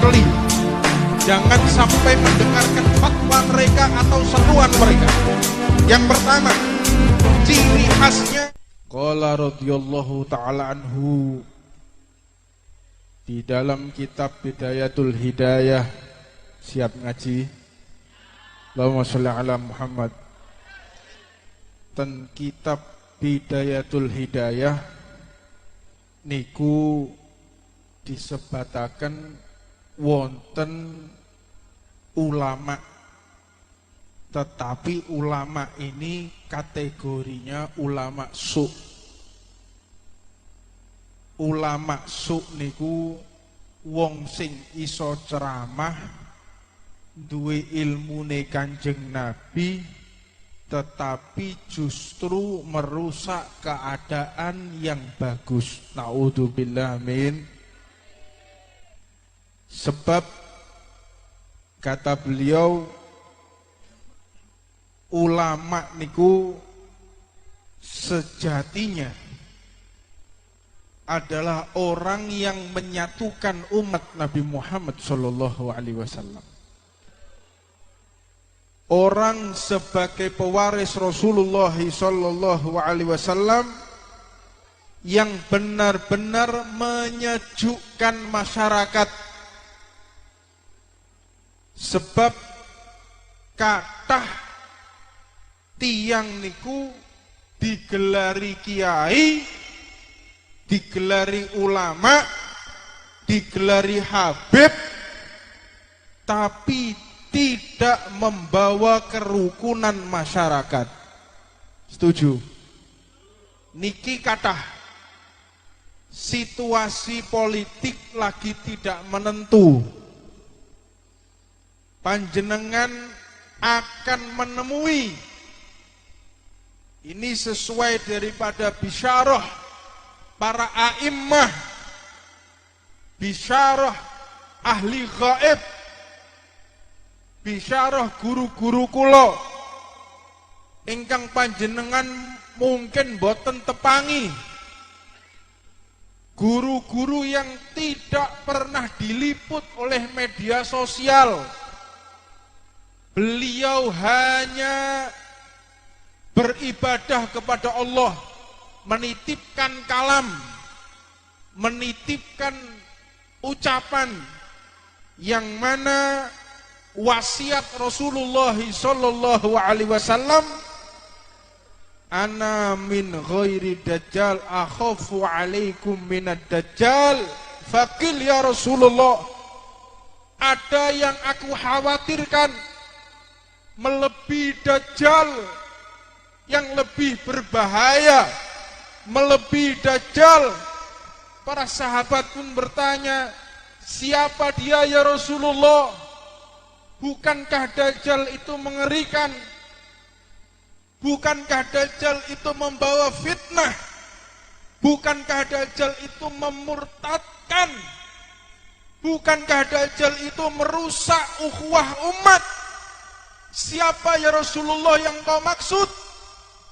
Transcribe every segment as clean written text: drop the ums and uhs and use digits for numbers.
cekeli. Jangan sampai mendengarkan fatwa mereka atau seruan mereka. Yang pertama, ciri khasnya qala radhiyallahu ta'ala anhu di dalam kitab Bidayatul Hidayah. Siap ngaji? Allahumma sholli ala Muhammad. Ten kitab Bidayatul Hidayah niku disebataken wonten ulama, tetapi ulama ini kategorinya ulama su. Ulama su niku wong sing iso ceramah, duwe ilmune Kanjeng Nabi, tetapi justru merusak keadaan yang bagus. Naudzubillah min. Sebab kata beliau, ulama niku sejatinya adalah orang yang menyatukan umat Nabi Muhammad SAW. Orang sebagai pewaris Rasulullah SAW yang benar-benar menyejukkan masyarakat. Sebab kathah tiang niku digelari kiai, digelari ulama, digelari habib, tapi tidak membawa kerukunan masyarakat. Setuju? Niki kathah situasi politik lagi tidak menentu. Panjenengan akan menemui, ini sesuai daripada bisyarah para a'immah, bisyarah ahli gaib, bisyarah guru-guru kula ingkang panjenengan mungkin boten tepangi, guru-guru yang tidak pernah diliput oleh media sosial. Beliau hanya beribadah kepada Allah, menitipkan kalam, menitipkan ucapan yang mana wasiat Rasulullah sallallahu alaihi wasallam, ana min ghairi dajjal akhafu alaikum minad dajjal faqil ya Rasulullah. Ada yang aku khawatirkan melebihi dajjal, yang lebih berbahaya melebihi dajjal. Para sahabat pun bertanya, siapa dia ya Rasulullah? Bukankah dajjal itu mengerikan? Bukankah dajjal itu membawa fitnah? Bukankah dajjal itu memurtadkan? Bukankah dajjal itu merusak ukhuwah umat? Siapa ya Rasulullah yang kau maksud?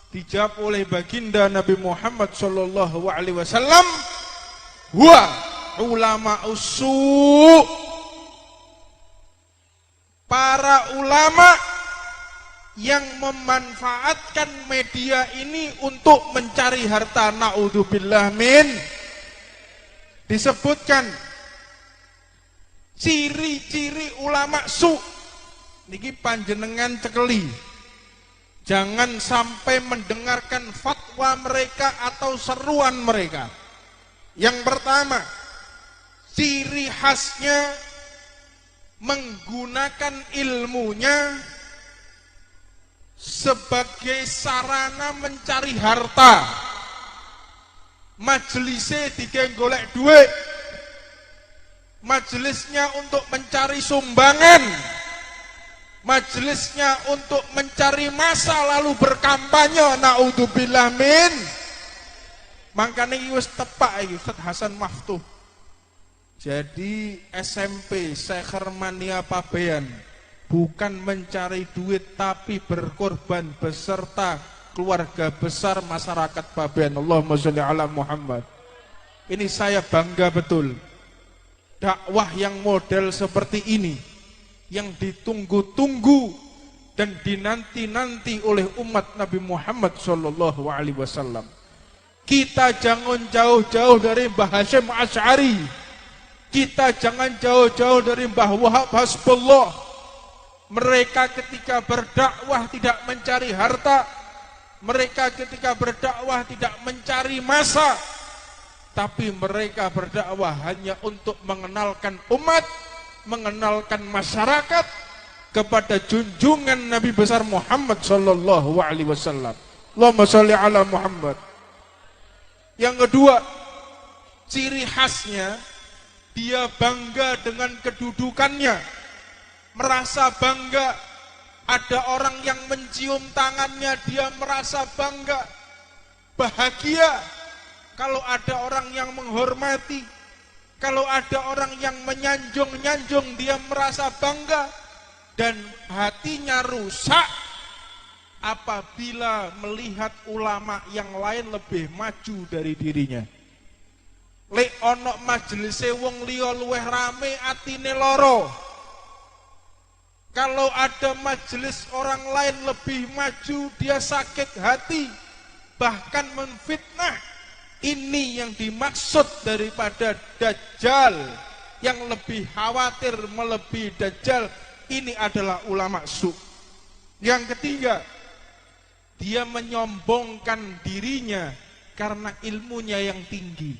Dijawab oleh baginda Nabi Muhammad sallallahu alaihi wasallam, huwa ulama usu. Para ulama yang memanfaatkan media ini untuk mencari harta. Naudzubillah min. Disebutkan ciri-ciri ulama su. Niki panjenengan cekeli. Jangan sampai mendengarkan fatwa mereka atau seruan mereka. Yang pertama, ciri khasnya menggunakan ilmunya sebagai sarana mencari harta. Majelisnya dikenggo golek duit, majelisnya untuk mencari sumbangan, majelisnya untuk mencari masa lalu berkampanye. Naudzubillah min. Makanya iki wis tepak iki Ustaz Hasan Maftuh. Jadi SMP Sekhermania Pabean bukan mencari duit tapi berkorban beserta keluarga besar masyarakat Pabean. Allahumma sholli ala Muhammad. Ini saya bangga betul. dakwah yang model seperti ini, yang ditunggu-tunggu dan dinanti-nanti oleh umat Nabi Muhammad sallallahu alaihi wasallam. Kita jangan jauh-jauh dari Mbah Hasyim Asy'ari. Kita jangan jauh-jauh dari Mbah Wahab Hasbullah. Mereka ketika berdakwah tidak mencari harta. Mereka ketika berdakwah tidak mencari massa. Tapi mereka berdakwah hanya untuk mengenalkan umat, mengenalkan masyarakat kepada junjungan Nabi besar Muhammad sallallahu alaihi wasallam. Allahumma shalli ala Muhammad. Yang kedua, ciri khasnya dia bangga dengan kedudukannya, merasa bangga. Ada orang yang mencium tangannya, dia merasa bangga, bahagia. Kalau ada orang yang menghormati, kalau ada orang yang menyanjung-nyanjung, dia merasa bangga. Dan hatinya rusak apabila melihat ulama yang lain lebih maju dari dirinya. Lek ono majelise wong liya luweh rame atine loro. Kalau ada majelis orang lain lebih maju, dia sakit hati, bahkan menfitnah. Ini yang dimaksud daripada Dajjal. Yang lebih khawatir melebihi Dajjal, ini adalah ulama su. Yang ketiga, dia menyombongkan dirinya karena ilmunya yang tinggi.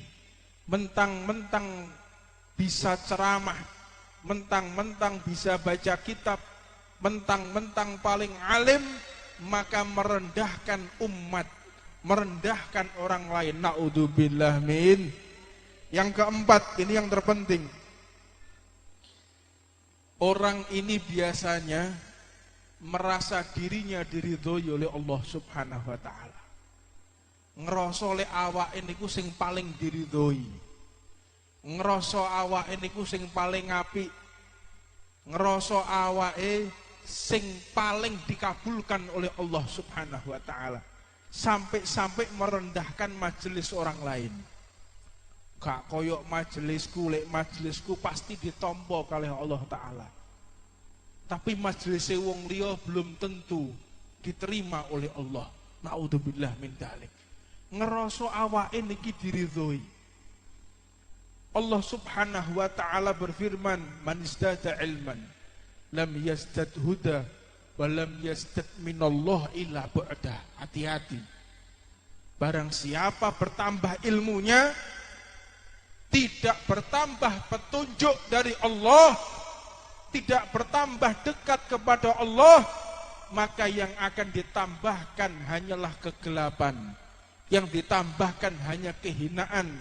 Mentang-mentang bisa ceramah, mentang-mentang bisa baca kitab, mentang-mentang paling alim, maka merendahkan umat, merendahkan orang lain. Na'udzubillah min. Yang keempat, ini yang terpenting. Orang ini biasanya merasa dirinya diridhoi oleh Allah Subhanahu wa taala. Ngerasa oleh awake niku sing paling diridhoi. Ngerasa awake niku sing paling apik. Ngerasa awake sing paling dikabulkan oleh Allah Subhanahu wa taala. Sampai-sampai merendahkan majelis orang lain. Gak koyok majelisku, lek majelisku pasti ditampa kalih Allah taala. Tapi majelis wong liya belum tentu diterima oleh Allah. Naudzubillah min dzalik. Ngerasa awake niki diridhoi. Allah Subhanahu wa taala berfirman, "Man izdada ilman lam yazdad huda wa lam yazdad minallah illa bu'da." Hati-hati. Barang siapa bertambah ilmunya, tidak bertambah petunjuk dari Allah, tidak bertambah dekat kepada Allah, maka yang akan ditambahkan hanyalah kegelapan, yang ditambahkan hanya kehinaan,